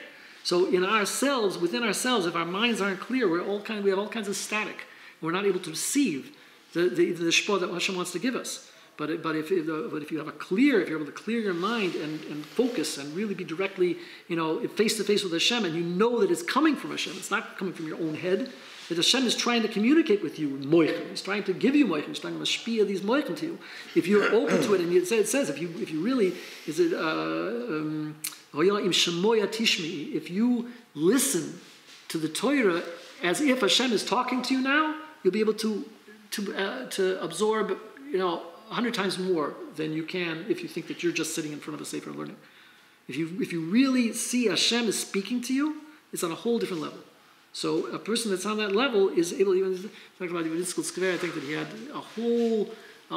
So within ourselves, if our minds aren't clear, we have all kinds of static. We're not able to receive the shpor that Hashem wants to give us. But if you're able to clear your mind and focus and really be directly, face to face with Hashem, and you know that it's coming from Hashem, it's not coming from your own head. That Hashem is trying to communicate with you moichin. He's trying to give you moichin. He's trying to mashpia these moichin to you. If you're open to it, and it says, if you really, if you listen to the Torah as if Hashem is talking to you now, you'll be able to absorb, 100 times more than you can if you think that you're just sitting in front of a sefer and learning. If you really see Hashem is speaking to you, it's on a whole different level. So a person that's on that level is able, even talking about Yitzchak Skver, I think that he had a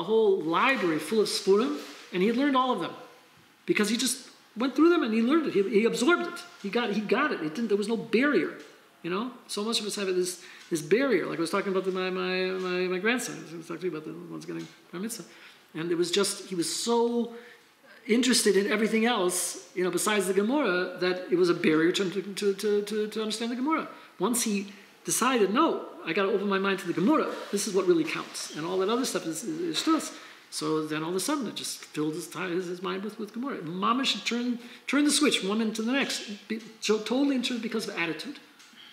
whole library full of spurim, and he had learned all of them because he just went through them and he learned it. He absorbed it. He got it. There was no barrier. So much of us have this barrier. Like I was talking about my grandson. I was talking about the ones getting bar mitzvah, and it was just he was so interested in everything else, besides the Gemara, that it was a barrier to understand the Gemara. Once he decided, no, I got to open my mind to the Gemara. This is what really counts, and all that other stuff is shtus. So then all of a sudden it just filled his mind with Gemara. Mama should turn the switch from one minute to the next. Totally interested because of attitude.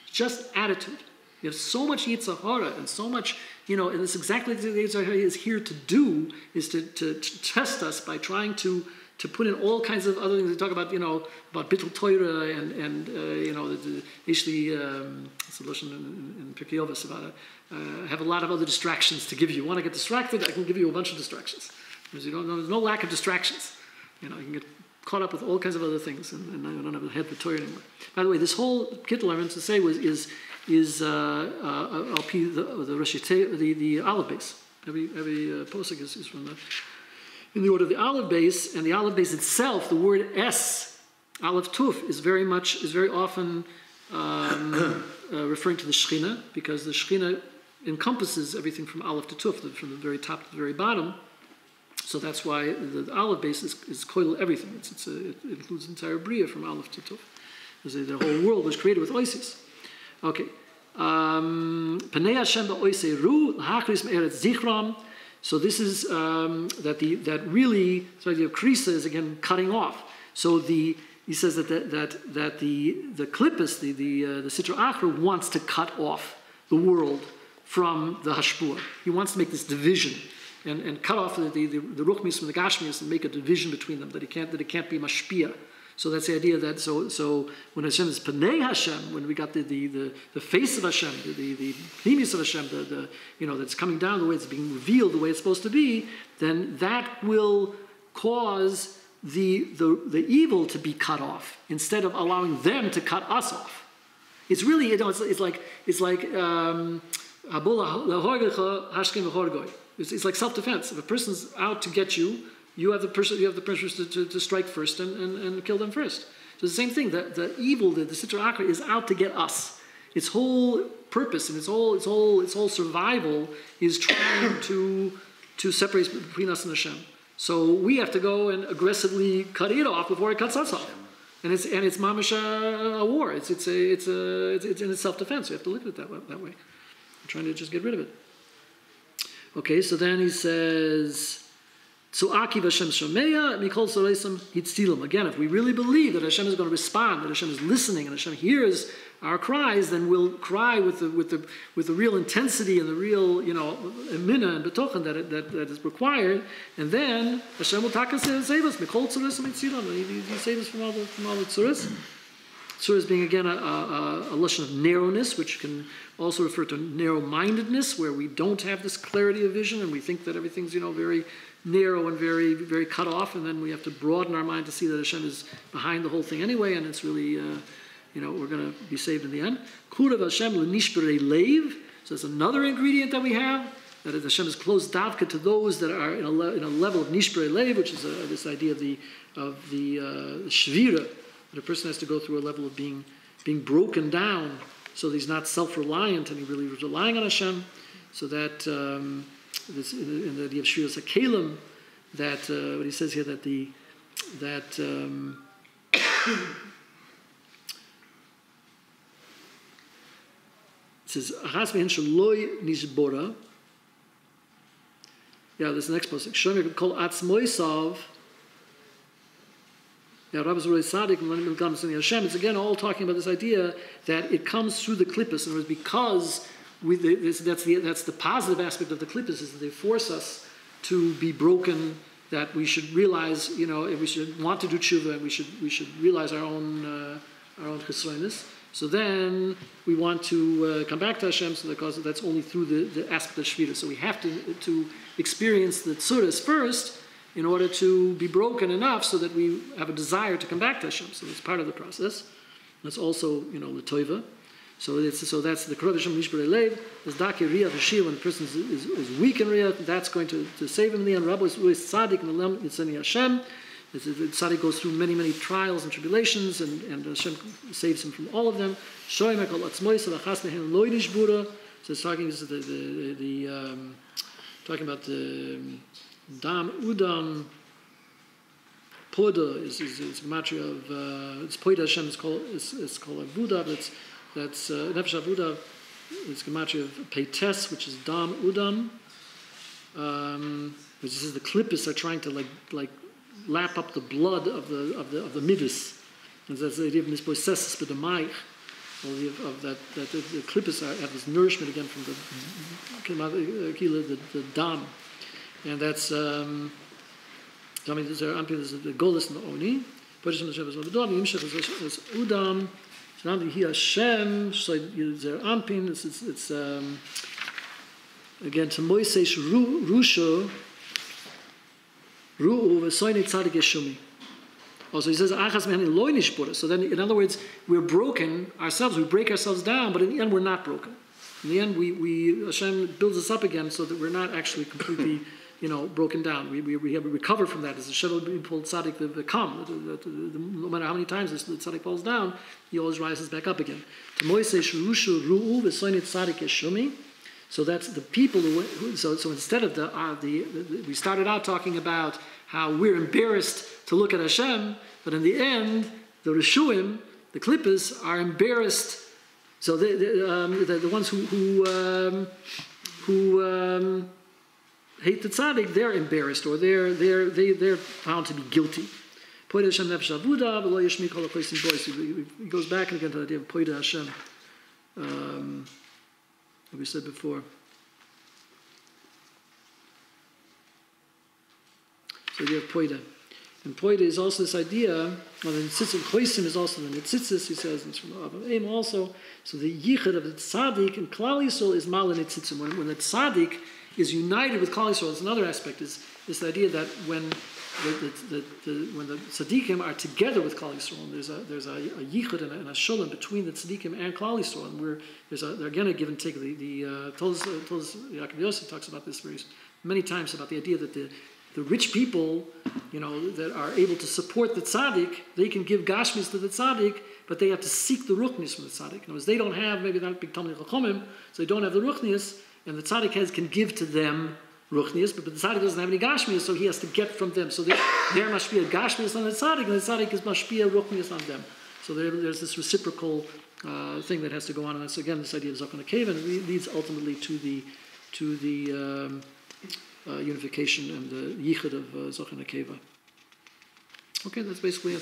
Just attitude. You have so much Yitzhak Hara and so much, and it's exactly what the Yitzhak Hara is here to do, is to test us by trying to put in all kinds of other things. They talk about, about Bittul Torah and the solution in Pirkei Avos about have a lot of other distractions to give you. Want to get distracted? I can give you a bunch of distractions. Because there's no lack of distractions. You can get caught up with all kinds of other things, and I don't have a head for Torah anymore. By the way, this whole Kittel I meant to say is the olive base. Every posuk is from in the order of the olive base, and the olive base itself, the word S, Aleph Tuf, is very often referring to the Shechina, because the Shechina encompasses everything from Aleph to Tuf, from the very top to the very bottom. So that's why the olive base is koil everything. It includes the entire bria from Aleph to Tuf. The whole world was created with oisis. Okay. Panei Hashem ba'oisei ru l'hachris me'eretz zichram. So this is the idea of krisa is again cutting off. So he says that the klippus, the Sitra Achra, wants to cut off the world from the hashpua. He wants to make this division and cut off the ruchmis from the gashmis and make a division between them, that it can't be mashpia. So that's the idea that so when Hashem is Panei Hashem, when we got the face of Hashem, the pnimis of Hashem, that's coming down the way it's being revealed, the way it's supposed to be, then that will cause the evil to be cut off instead of allowing them to cut us off. It's really it's like it's like self-defense. If a person's out to get you, you have the pressure to strike first and kill them first. So it's the same thing. The evil, the Sitra Achra, is out to get us. its whole purpose and its whole survival is trying to separate between us and Hashem. So we have to go and aggressively cut it off before it cuts us off. And it's mamash a war. It's in its self-defense. You have to look at it that way. I'm trying to just get rid of it. Okay, so then he says, so Akiv Hashem Shomeya Mikol Soreisim Hitzilim. Again, if we really believe that Hashem is going to respond, that Hashem is listening, and Hashem hears our cries, then we'll cry with the real intensity and the real, emina and betochen that is required, and then Hashem will save us. Mikol Soreisim Hitzilim. He save us from all the tzuras. Tzuras being again a lesson of narrowness, which can also refer to narrow-mindedness, where we don't have this clarity of vision and we think that everything's very narrow and very, very cut off, and then we have to broaden our mind to see that Hashem is behind the whole thing anyway, and it's really, we're going to be saved in the end. Kurav Hashem l'nishberei leiv. So that's another ingredient that we have, that Hashem is close davka to those that are in a level of nishberei leiv, which is this idea of the shvira, that a person has to go through a level of being broken down, so that he's not self-reliant and he really is relying on Hashem. So that this in the idea of Shiur Sakelim, that what he says here that it says Achas Mehen Shaloi Nishbora. Yeah, this next pasuk. Shomer Kol Atzmoisav. Yeah, Rabbi Zurei Sadik and Hashem. It's again all talking about this idea that it comes through the klippus, in other words, because that's the positive aspect of the klippus, is that they force us to be broken. That we should realize, we should want to do tshuva, and we should realize our own chesroinus. So then we want to come back to Hashem, so because that's only through the aspect of shvira. So we have to experience the tzuras first, in order to be broken enough so that we have a desire to come back to Hashem. So it's part of the process. That's also, the toiva. So that's the Karav Hashem Nishberei Leiv. There's Daki Riyah Vashir, when a person is weak in Riyah, that's going to save him in the end. Rabbi is Tzaddik and Lem Yitzeni Hashem. The Tzaddik goes through many, many trials and tribulations, and Hashem saves him from all of them. Shoyim Ekol Atzmois V'achas Mehen Lo Nishbura. So it's talking about the Dam Udam Poda is gematria of it's Poda Hashem is called Abuda, but that's Nefesh Abuda is gematria of Peites, which is Dam Udam, which is the klippus are trying to like lap up the blood of the midas. And that's the idea of mispoisesis b'damayich, of that the klippus have this nourishment again from the dam. And that's the Golis and the Oni. It's Udam. Hashem. It's again to Moises Rusho Ru'u V'Soini Tzadik Yeshumi. Also, he says Achas Mehen Lo Nishbura. So then, in other words, we're broken ourselves. We break ourselves down, but in the end, we're not broken. In the end, we Hashem builds us up again, so that we're not actually completely broken down. We have recovered from that. As the Shevel pulled tzaddik the come. No matter how many times the tzaddik falls down, he always rises back up again. So that's the people who. So instead of we started out talking about how we're embarrassed to look at Hashem, but in the end, the Rishuim, the Klippas, are embarrassed. So the ones who hate the tzaddik, they're embarrassed, or they're found to be guilty. He goes back again to the idea of Poida Hashem, that we said before. So the idea of Poida. And Poida is also this idea, the Nitzitzim Choisim is also the Nitzitzis, he says, and it's from Avam Eim also. So the Yichud of the tzaddik in Klal Yisrael is Mala Nitzitzim. When the tzaddik is united with Klal Yisrael, it's another aspect, is this idea that when the tzaddikim are together with Klal Yisrael, and there's a yichud and a shalom between the tzaddikim and Klal Yisrael, and they're again a give and take. The Yaakov Yosef talks about this many times, about the idea that the the rich people, that are able to support the tzaddik, they can give gashmis to the tzaddik, but they have to seek the ruchnis from the tzaddik. In other words, they don't have, maybe not big Talmidei Chachomim, so they don't have the ruchnis, and the tzaddik can give to them ruchnis, but the tzaddik doesn't have any gashmis, so he has to get from them. So they're mashpia gashmis on the tzaddik, and the tzaddik is mashpia ruchnis on them. So there's this reciprocal thing that has to go on, and that's again this idea of Zok and Nekeva, and it leads ultimately to the unification and the yichud of Zok and Nekeva. Okay, that's basically it.